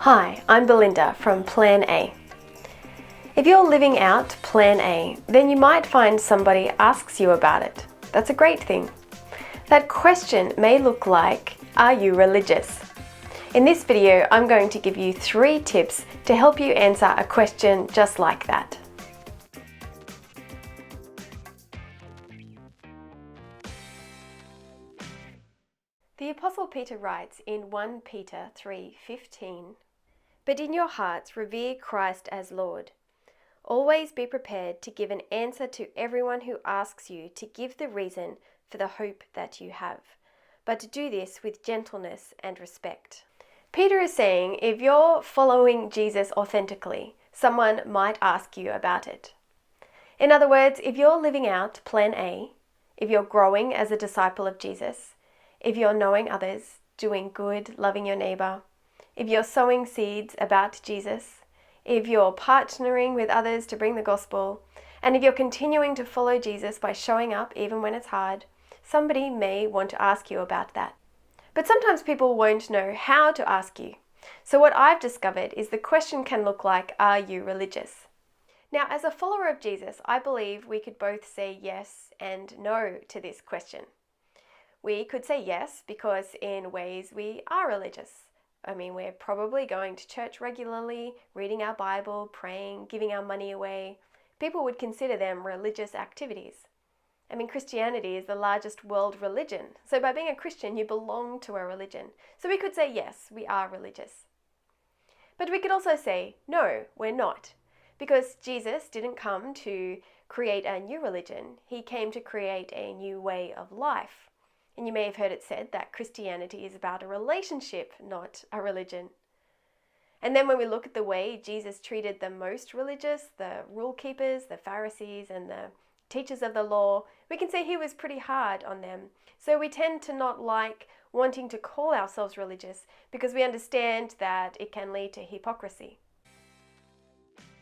Hi, I'm Belinda from Plan A. If you're living out Plan A, then you might find somebody asks you about it. That's a great thing. That question may look like, are you religious? In this video, I'm going to give you 3 tips to help you answer a question just like that. The Apostle Peter writes in 1 Peter 3:15, "But in your hearts revere Christ as Lord. Always be prepared to give an answer to everyone who asks you to give the reason for the hope that you have, but to do this with gentleness and respect." Peter is saying if you're following Jesus authentically, someone might ask you about it. In other words, if you're living out Plan A, if you're growing as a disciple of Jesus, if you're knowing others, doing good, loving your neighbor, if you're sowing seeds about Jesus, if you're partnering with others to bring the gospel, and if you're continuing to follow Jesus by showing up even when it's hard, somebody may want to ask you about that. But sometimes people won't know how to ask you. So what I've discovered is the question can look like, are you religious? Now, as a follower of Jesus, I believe we could both say yes and no to this question. We could say yes because in ways we are religious. I mean, we're probably going to church regularly, reading our Bible, praying, giving our money away. People would consider them religious activities. I mean, Christianity is the largest world religion. So by being a Christian, you belong to a religion. So we could say yes, we are religious. But we could also say no, we're not. Because Jesus didn't come to create a new religion. He came to create a new way of life. And you may have heard it said that Christianity is about a relationship, not a religion. And then when we look at the way Jesus treated the most religious, the rule keepers, the Pharisees, and the teachers of the law, we can say he was pretty hard on them. So we tend to not like wanting to call ourselves religious because we understand that it can lead to hypocrisy.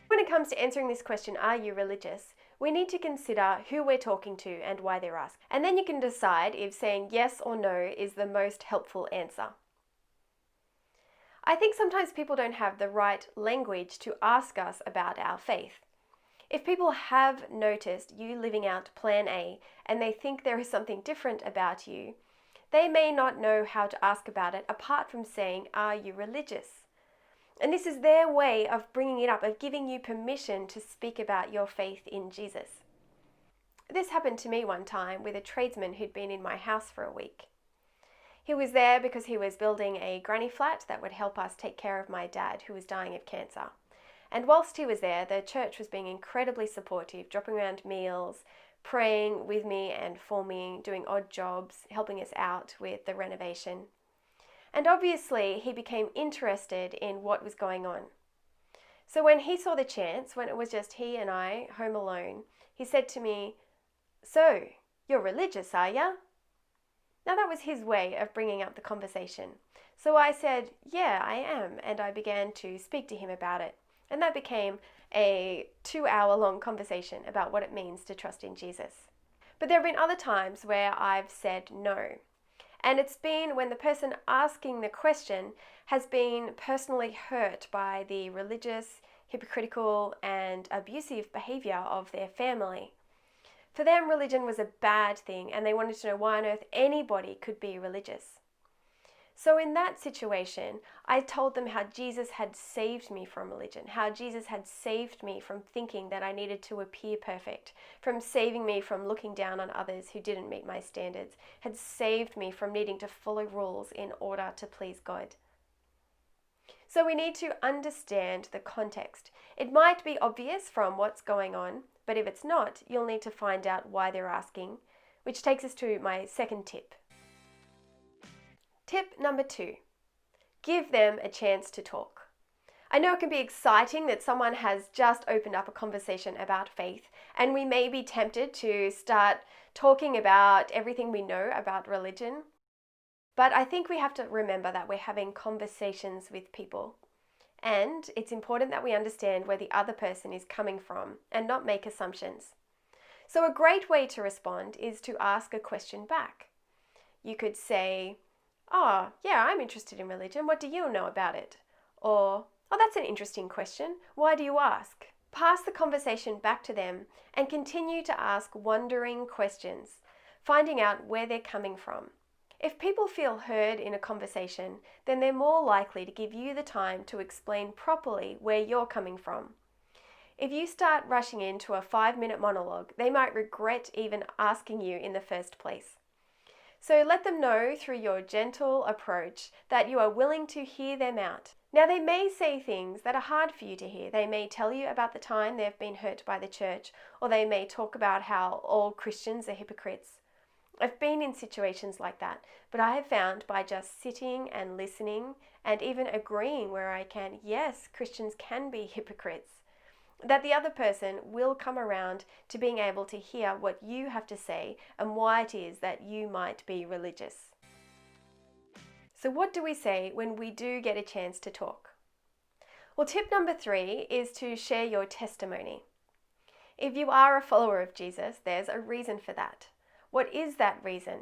When it comes to answering this question, are you religious? We need to consider who we're talking to and why they're asking. And then you can decide if saying yes or no is the most helpful answer. I think sometimes people don't have the right language to ask us about our faith. If people have noticed you living out Plan A and they think there is something different about you, they may not know how to ask about it apart from saying, are you religious? And this is their way of bringing it up, of giving you permission to speak about your faith in Jesus. This happened to me one time with a tradesman who'd been in my house for a week. He was there because he was building a granny flat that would help us take care of my dad, who was dying of cancer. And whilst he was there, the church was being incredibly supportive, dropping around meals, praying with me and for me, doing odd jobs, helping us out with the renovation. And obviously, he became interested in what was going on. So when he saw the chance, when it was just he and I, home alone, he said to me, "So, you're religious, are ya?" Now that was his way of bringing up the conversation. So I said, "Yeah, I am," and I began to speak to him about it. And that became a 2-hour-long conversation about what it means to trust in Jesus. But there have been other times where I've said no. And it's been when the person asking the question has been personally hurt by the religious, hypocritical, and abusive behavior of their family. For them, religion was a bad thing, and they wanted to know why on earth anybody could be religious. So in that situation, I told them how Jesus had saved me from religion, how Jesus had saved me from thinking that I needed to appear perfect, from saving me from looking down on others who didn't meet my standards, had saved me from needing to follow rules in order to please God. So we need to understand the context. It might be obvious from what's going on, but if it's not, you'll need to find out why they're asking, which takes us to my second tip. Tip number 2, give them a chance to talk. I know it can be exciting that someone has just opened up a conversation about faith, and we may be tempted to start talking about everything we know about religion. But I think we have to remember that we're having conversations with people. And it's important that we understand where the other person is coming from and not make assumptions. So a great way to respond is to ask a question back. You could say, "Oh, yeah, I'm interested in religion. What do you know about it?" Or, oh, that's an interesting question. Why do you ask? Pass the conversation back to them and continue to ask wondering questions, finding out where they're coming from. If people feel heard in a conversation, then they're more likely to give you the time to explain properly where you're coming from. If you start rushing into a 5-minute monologue, they might regret even asking you in the first place. So let them know through your gentle approach that you are willing to hear them out. Now, they may say things that are hard for you to hear. They may tell you about the time they've been hurt by the church, or they may talk about how all Christians are hypocrites. I've been in situations like that, but I have found by just sitting and listening and even agreeing where I can, yes, Christians can be hypocrites, that the other person will come around to being able to hear what you have to say and why it is that you might be religious. So what do we say when we do get a chance to talk? Well, tip number 3 is to share your testimony. If you are a follower of Jesus, there's a reason for that. What is that reason?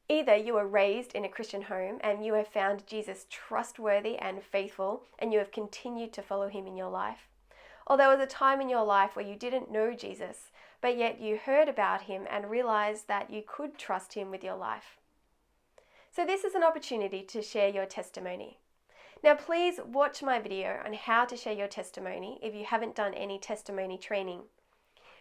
Either you were raised in a Christian home and you have found Jesus trustworthy and faithful and you have continued to follow him in your life. Or there was a time in your life where you didn't know Jesus, but yet you heard about him and realized that you could trust him with your life. So this is an opportunity to share your testimony. Now please watch my video on how to share your testimony if you haven't done any testimony training.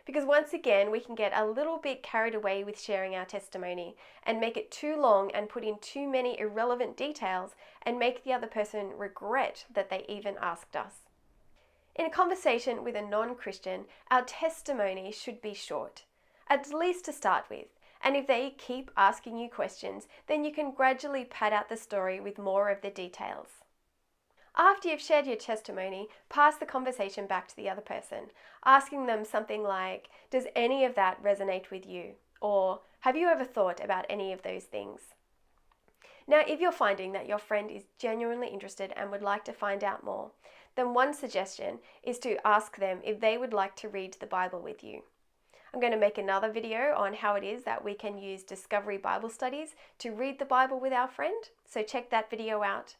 Because once again, we can get a little bit carried away with sharing our testimony and make it too long and put in too many irrelevant details and make the other person regret that they even asked us. In a conversation with a non-Christian, our testimony should be short, at least to start with. And if they keep asking you questions, then you can gradually pad out the story with more of the details. After you've shared your testimony, pass the conversation back to the other person, asking them something like, does any of that resonate with you? Or have you ever thought about any of those things? Now, if you're finding that your friend is genuinely interested and would like to find out more, then one suggestion is to ask them if they would like to read the Bible with you. I'm going to make another video on how it is that we can use Discovery Bible Studies to read the Bible with our friend, so check that video out.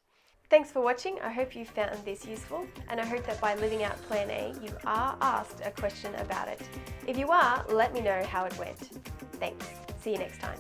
Thanks for watching. I hope you found this useful, and I hope that by living out Plan A, you are asked a question about it. If you are, let me know how it went. Thanks. See you next time.